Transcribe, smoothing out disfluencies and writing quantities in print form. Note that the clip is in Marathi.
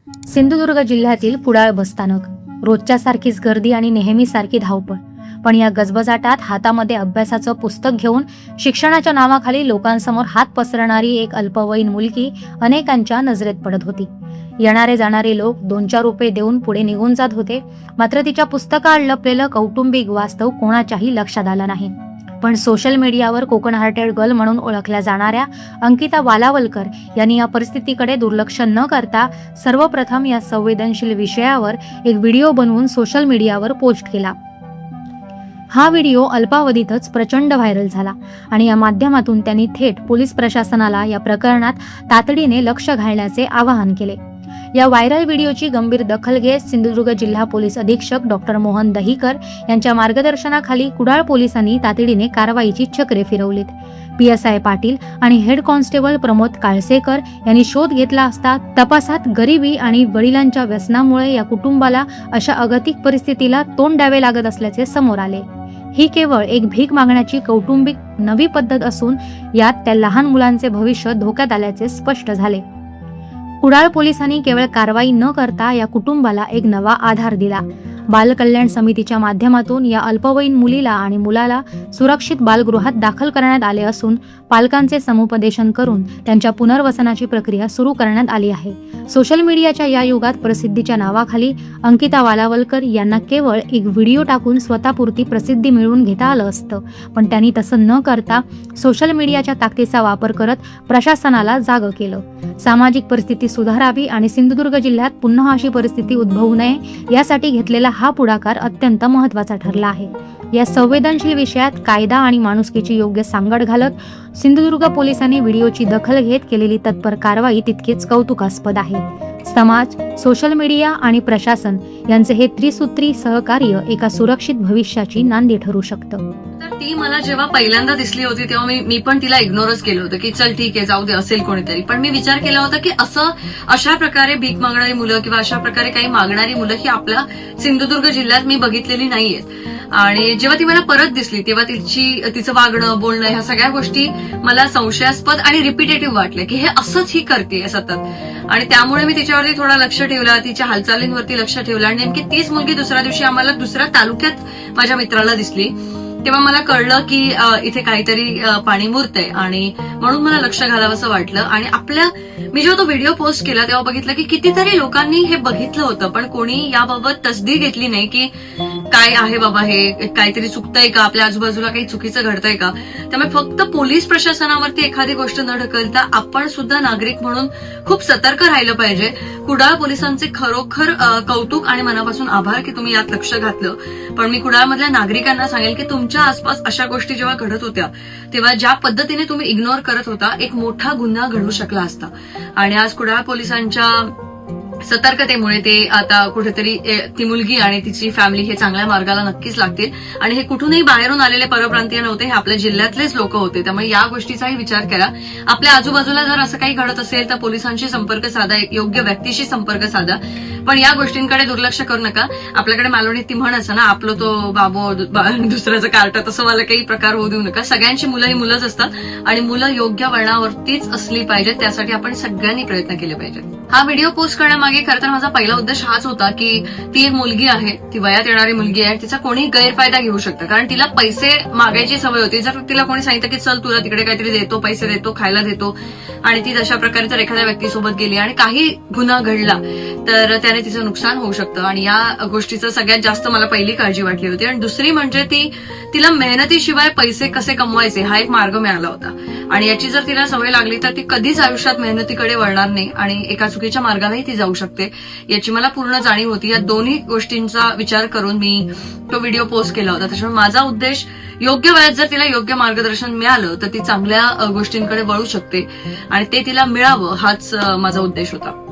सिंधुदुर्ग जिल्ह्यातील कुडाळ बसस्थानक. रोजच्या सारखीच गर्दी आणि नेहमीसारखी धावपळ. पण या गजबजाटात हातामध्ये अभ्यासाचं पुस्तक घेऊन शिक्षणाच्या नावाखाली लोकांसमोर हात पसरणारी एक अल्पवयीन मुलगी अनेकांच्या नजरेत पडत होती. येणारे जाणारे लोक 2-4 रुपये देऊन पुढे निघून जात होते. मात्र तिच्या पुस्तकात लपलेलं कौटुंबिक वास्तव कोणाच्याही लक्षात आलं नाही. पण सोशल मीडियावर कोकण हार्टेड गर्ल म्हणून ओळखल्या जाणाऱ्या अंकिता वालावलकर यांनी या परिस्थितीकडे दुर्लक्ष न करता सर्वप्रथम या संवेदनशील विषयावर एक व्हिडिओ बनवून सोशल मीडियावर पोस्ट केला. हा व्हिडिओ अल्पावधीतच प्रचंड व्हायरल झाला आणि या माध्यमातून त्यांनी थेट पोलीस प्रशासनाला या प्रकरणात तातडीने लक्ष घालण्याचे आवाहन केले. या व्हायरल व्हिडिओची गंभीर दखल घेत सिंधुदुर्ग जिल्हा पोलीस अधीक्षक डॉक्टर मोहन दहिकर यांच्या मार्गदर्शनाखाली कुडाळ पोलिसांनी तातडीने कारवाईची चक्रे फिरवलीत. PSI पाटील आणि हेड कॉन्स्टेबल प्रमोद काळसेकर यांनी शोध घेतला असता तपासात गरिबी आणि वडिलांच्या व्यसनामुळे या कुटुंबाला अशा अगतिक परिस्थितीला तोंड द्यावे लागत असल्याचे समोर आले. ही केवळ एक भीक मागण्याची कौटुंबिक नवी पद्धत असून यात त्या लहान मुलांचे भविष्य धोक्यात आल्याचे स्पष्ट झाले. कुडाळ पोलिसांनी केवळ कारवाई न करता या कुटुंबाला एक नवा आधार दिला. बाल कल्याण समितीच्या माध्यमातून या अल्पवयीन मुलीला आणि मुलाला सुरक्षित बालगृहात दाखल करण्यात आले असून पालकांचे समुपदेशन करून त्यांच्या पुनर्वसनाची प्रक्रिया सुरू करण्यात आली आहे. सोशल मीडियाच्या या युगात प्रसिद्धीच्या नावाखाली अंकिता वालावलकर यांना केवळ एक व्हिडिओ टाकून स्वतःपुरती प्रसिद्धी मिळवून घेता आलं असतं. पण त्यांनी तसं न करता सोशल मीडियाच्या ताकदीचा वापर करत प्रशासनाला जागं केलं. सामाजिक परिस्थिती सुधारावी आणि सिंधुदुर्ग जिल्ह्यात पुन्हा अशी परिस्थिती उद्भवू नये यासाठी घेतलेला हा पुढाकार अत्यंत महत्त्वाचा ठरला आहे. या संवेदनशील विषयात कायदा आणि माणुसकीची योग्य सांगड घालत सिंधुदुर्ग पोलिसांनी व्हिडिओची दखल घेत केलेली तत्पर कारवाई तितकीच कौतुकास्पद आहे. समाज, सोशल मीडिया आणि प्रशासन यांचे हे त्रिसूत्री सहकार्य एका सुरक्षित भविष्याची नांदी ठरू शकतं. तर ती मला जेव्हा पहिल्यांदा दिसली होती तेव्हा मी पण तिला इग्नोरच केलं होतं की चल ठीक आहे जाऊ दे असेल कोणीतरी. पण मी विचार केला होता की अशा प्रकारे भीक मागणारी मुलं किंवा अशा प्रकारे काही मागणारी मुलं ही आपल्या सिंधुदुर्ग जिल्ह्यात मी बघितलेली नाहीयेत. आणि जेव्हा ती मला परत दिसली तेव्हा तिचं वागणं बोलणं ह्या सगळ्या गोष्टी मला संशयास्पद आणि रिपिटेटिव्ह वाटल्या की हे असंच ही करते सतत. आणि त्यामुळे मी तिच्यावरती थोडं लक्ष ठेवलं, तिच्या हालचालींवरती लक्ष ठेवलं. आणि नेमकी तीच मुलगी दुसऱ्या दिवशी आम्हाला दुसऱ्या तालुक्यात माझ्या मित्राला दिसली. तेव्हा मला कळलं की इथे काहीतरी पाणी मुरतंय आणि म्हणून मला लक्ष घालावंसं वाटलं. आणि मी जेव्हा तो व्हिडिओ पोस्ट केला तेव्हा बघितलं की कितीतरी लोकांनी हे बघितलं होतं पण कोणी याबाबत तसदी घेतली नाही की काय आहे बाबा हे काहीतरी चुकतंय का, आपल्या आजूबाजूला काही चुकीचं घडतंय का. त्यामुळे फक्त पोलीस प्रशासनावरती एखादी गोष्ट न ढकलता आपण सुद्धा नागरिक म्हणून खूप सतर्क राहिलं पाहिजे. कुडाळ पोलिसांचे खरोखर कौतुक आणि मनापासून आभार की तुम्ही यात लक्ष घातलं. पण मी कुडाळमधल्या नागरिकांना सांगेल की तुमच्या आसपास अशा गोष्टी जेव्हा घडत होत्या तेव्हा ज्या पद्धतीने तुम्ही इग्नोर करत होता एक मोठा गुन्हा घडू शकला असता. आणि आज कुडाळ पोलिसांच्या सतर्कतेमुळे ते आता कुठेतरी ती मुलगी आणि तिची फॅमिली हे चांगल्या मार्गाला नक्कीच लागतील. आणि हे कुठूनही बाहेरून आलेले परप्रांतीय नव्हते, हे आपल्या जिल्ह्यातलेच लोक होते. त्यामुळे या गोष्टीचाही विचार करा. आपल्या आजूबाजूला जर असं काही घडत असेल तर पोलिसांशी संपर्क साधा, योग्य व्यक्तीशी संपर्क साधा. पण या गोष्टींकडे दुर्लक्ष करू नका. आपल्याकडे मालवणीत ती म्हण असं ना, आपलं तो बाबो दुसऱ्याचं कार्ट, तसं मला काही प्रकार होऊ देऊ नका. सगळ्यांची मुलं ही मुलंच असतात आणि मुलं योग्य वळणावरतीच असली पाहिजेत. त्यासाठी आपण सगळ्यांनी प्रयत्न केले पाहिजेत. हा व्हिडिओ पोस्ट करण्यामागे खरं तर माझा पहिला उद्देश हाच होता की ती एक मुलगी आहे, ती वयात येणारी मुलगी आहे, तिचा कोणी गैरफायदा घेऊ शकतं. कारण तिला पैसे मागायची सवय होती. जर तिला कोणी सांगितलं की चल तुला तिकडे काहीतरी देतो, पैसे देतो, खायला देतो, आणि ती तशा प्रकारे जर एखाद्या व्यक्तीसोबत गेली आणि काही गुन्हा घडला तर त्याने तिचं नुकसान होऊ शकतं. आणि या गोष्टीचं सगळ्यात जास्त मला पहिली काळजी वाटली होती. आणि दुसरी म्हणजे तिला मेहनतीशिवाय पैसे कसे कमवायचे हा एक मार्ग मिळाला होता. आणि याची जर तिला सवय लागली तर ती कधीच आयुष्यात मेहनतीकडे वळणार नाही आणि एका चुकीच्या मार्गालाही ती जाऊ शकते याची मला पूर्ण जाणीव होती. या दोन्ही गोष्टींचा विचार करून मी तो व्हिडिओ पोस्ट केला होता. त्याच्यामुळे माझा उद्देश योग्य वयात जर तिला योग्य मार्गदर्शन मिळालं तर ती चांगल्या गोष्टींकडे वळू शकते आणि ते तिला मिळावं हाच माझा उद्देश होता.